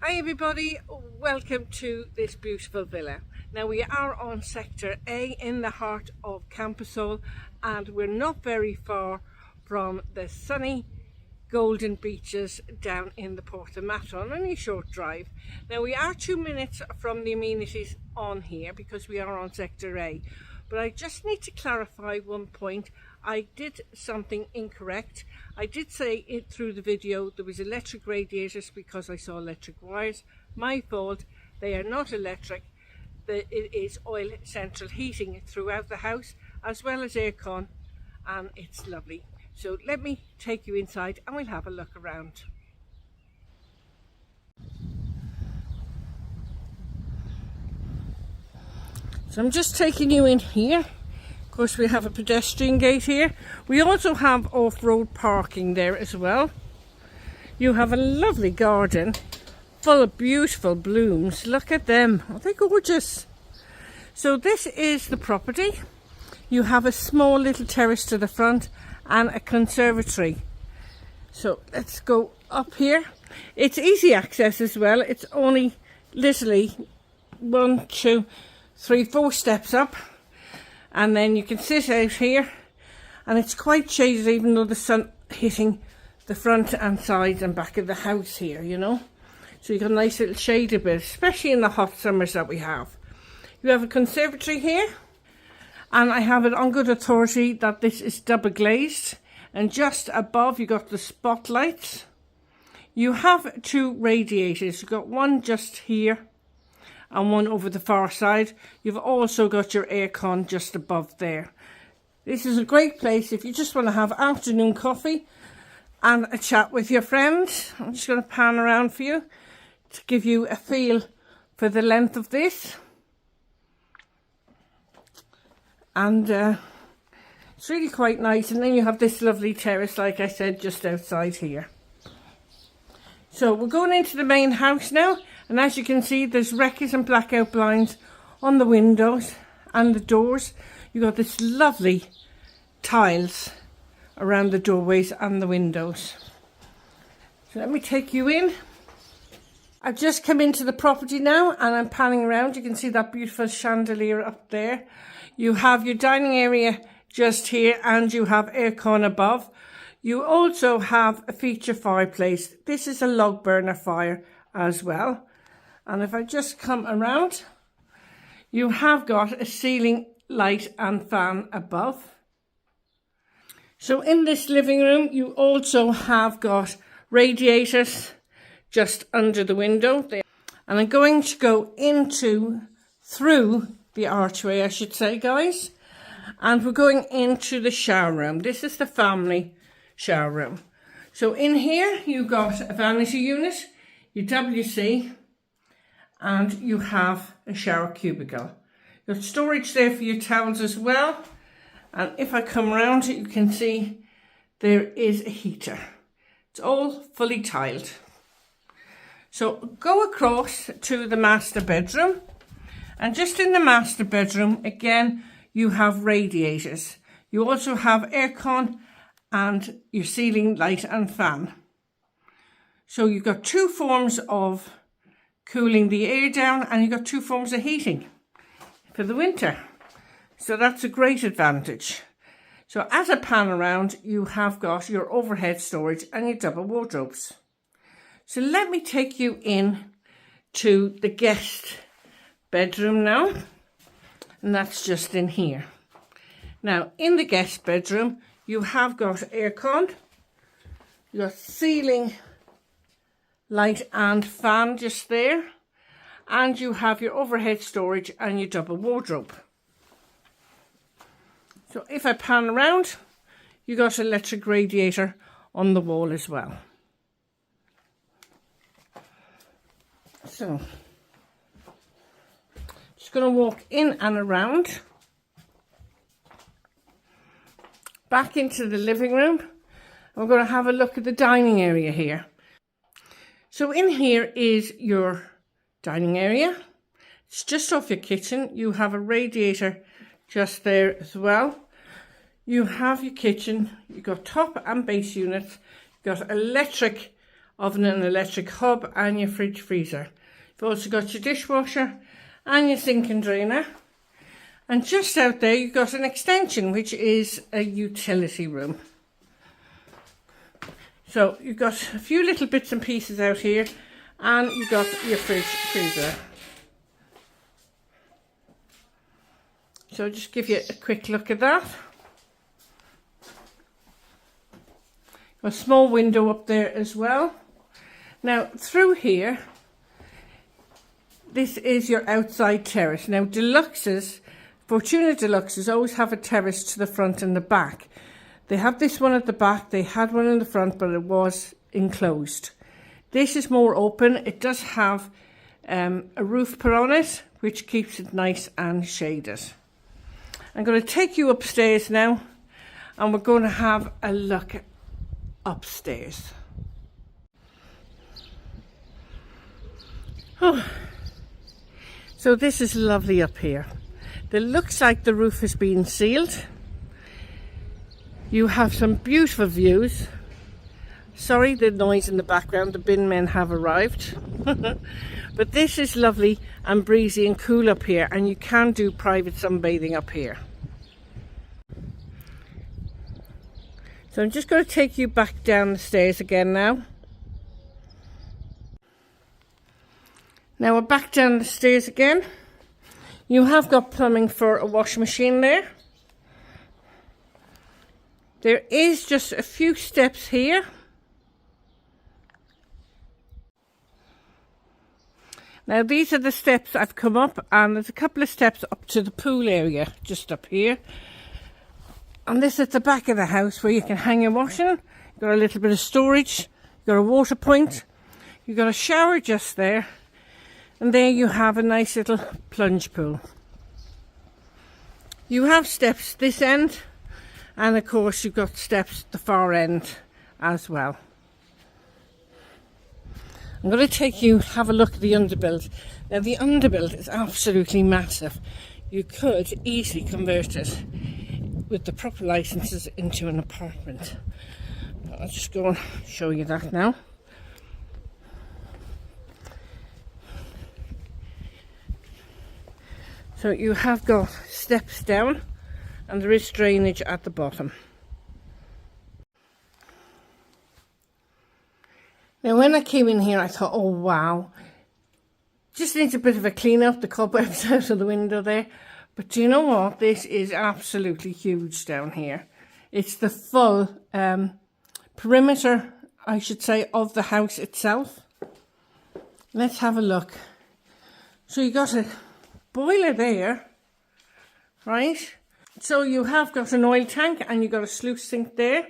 Hi everybody, welcome to this beautiful villa. Now we are on Sector A in the heart of Camposol, and we're not very far from the sunny golden beaches down in the Puerto, Mazarrón, only a short drive. Now we are 2 minutes from the amenities on here because we are on Sector A, but I just need to clarify one point. I did something incorrect. I did say it through the video there was electric radiators because I saw electric wires. My fault. They are not electric. It is oil central heating throughout the house as well as aircon, and it's lovely. So let me take you inside and we'll have a look around. So I'm just taking you in here. Of course, we have a pedestrian gate here. We also have off-road parking there as well. You have a lovely garden full of beautiful blooms. Look at them. Aren't they gorgeous? So this is the property. You have a small little terrace to the front and a conservatory. So let's go up here. It's easy access as well. It's only literally 1, 2, 3, 4 steps up. And then you can sit out here, and it's quite shaded even though the sun hitting the front and sides and back of the house here, you know. So you got a nice little shaded bit, especially in the hot summers that we have. You have a conservatory here, and I have it on good authority that this is double glazed. And just above you got the spotlights. You have 2 radiators. You've got one just here and one over the far side. You've also got your aircon just above there. This is a great place if you just want to have afternoon coffee and a chat with your friends. I'm just going to pan around for you to give you a feel for the length of this. And it's really quite nice. And then you have this lovely terrace, like I said, just outside here. So we're going into the main house now. And as you can see, there's recce's and blackout blinds on the windows and the doors. You've got this lovely tiles around the doorways and the windows. So let me take you in. I've just come into the property now and I'm panning around. You can see that beautiful chandelier up there. You have your dining area just here and you have aircon above. You also have a feature fireplace. This is a log burner fire as well. And if I just come around, you have got a ceiling light and fan above. So in this living room, you also have got radiators just under the window there. And I'm going to go through the archway, I should say, guys. And we're going into the shower room. This is the family shower room. So in here, you've got a vanity unit, your WC, and you have a shower cubicle. You've got storage there for your towels as well. And if I come around it, you can see there is a heater. It's all fully tiled. So go across to the master bedroom. And just in the master bedroom, again, you have radiators. You also have aircon and your ceiling light and fan. So you've got 2 forms of cooling the air down, and you've got 2 forms of heating for the winter. So that's a great advantage. So as I pan around, you have got your overhead storage and your double wardrobes. So let me take you in to the guest bedroom now, and that's just in here. Now in the guest bedroom, you have got aircon, your ceiling light and fan just there, and you have your overhead storage and your double wardrobe. So if I pan around, you got an electric radiator on the wall as well. So just going to walk in and around back into the living room. We're going to have a look at the dining area here. So in here is your dining area. It's just off your kitchen. You have a radiator just there as well. You have your kitchen. You've got top and base units. You've got electric oven and electric hob, and your fridge freezer. You've also got your dishwasher and your sink and drainer. And just out there you've got an extension, which is a utility room. So you've got a few little bits and pieces out here, and you've got your fridge freezer. So I'll just give you a quick look at that. A small window up there as well. Now through here, this is your outside terrace. Now deluxes, Fortuna Deluxes always have a terrace to the front and the back. They have this one at the back, they had one in the front, but it was enclosed. This is more open. It does have a roof put on it, which keeps it nice and shaded. I'm going to take you upstairs now, and we're going to have a look upstairs. Oh, so this is lovely up here. It looks like the roof has been sealed. You have some beautiful views. Sorry, the noise in the background, the bin men have arrived. But this is lovely and breezy and cool up here, and you can do private sunbathing up here. So I'm just going to take you back down the stairs again now. Now we're back down the stairs again. You have got plumbing for a washing machine there. There is just a few steps here. Now these are the steps I've come up, and there's a couple of steps up to the pool area just up here. And this is the back of the house where you can hang your washing. You've got a little bit of storage. You've got a water point. You've got a shower just there. And there you have a nice little plunge pool. You have steps this end, and of course you've got steps at the far end as well. I'm going to take you have a look at the Underbuild. Now the Underbuild is absolutely massive. You could easily convert it with the proper licenses into an apartment. But I'll just go and show you that now. So you have got steps down, and there is drainage at the bottom. Now when I came in here I thought, oh wow, just needs a bit of a clean up, the cobwebs out of the window there. But do you know what? This is absolutely huge down here. It's the full perimeter, I should say, of the house itself. Let's have a look. So you got a boiler there, right? So you have got an oil tank, and you've got a sluice sink there.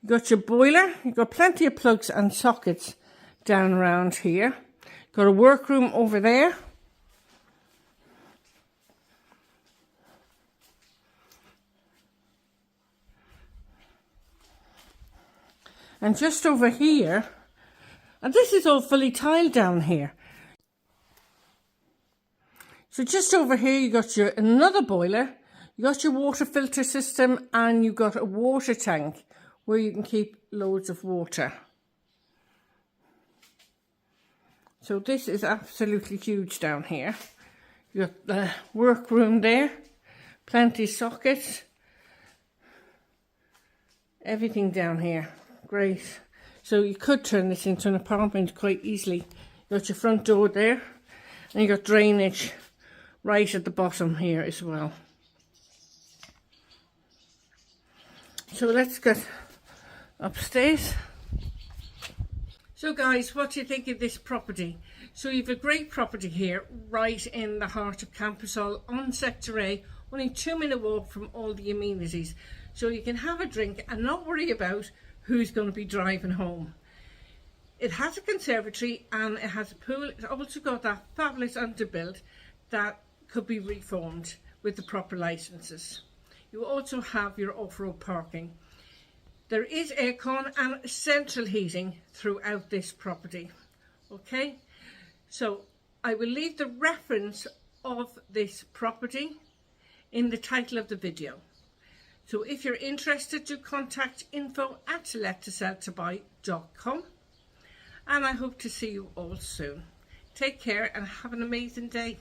You've got your boiler. You've got plenty of plugs and sockets down around here. Got a workroom over there. And just over here, and this is all fully tiled down here. So just over here you got your another boiler, you got your water filter system, and you got a water tank where you can keep loads of water. So this is absolutely huge down here. You got the workroom there, plenty of sockets, everything down here. Great. So you could turn this into an apartment quite easily. You got your front door there, and you got drainage right at the bottom here as well. So let's get upstairs. So guys, what do you think of this property? So you've a great property here right in the heart of Camposol on Sector A, only 2-minute walk from all the amenities. So you can have a drink and not worry about who's going to be driving home. It has a conservatory and it has a pool. It's also got that fabulous Underbuild that could be reformed with the proper licenses. You also have your off-road parking. There is aircon and central heating throughout this property. Okay, so I will leave the reference of this property in the title of the video. So if you're interested, do contact info@lettoselltobuy.com. and I hope to see you all soon. Take care and have an amazing day.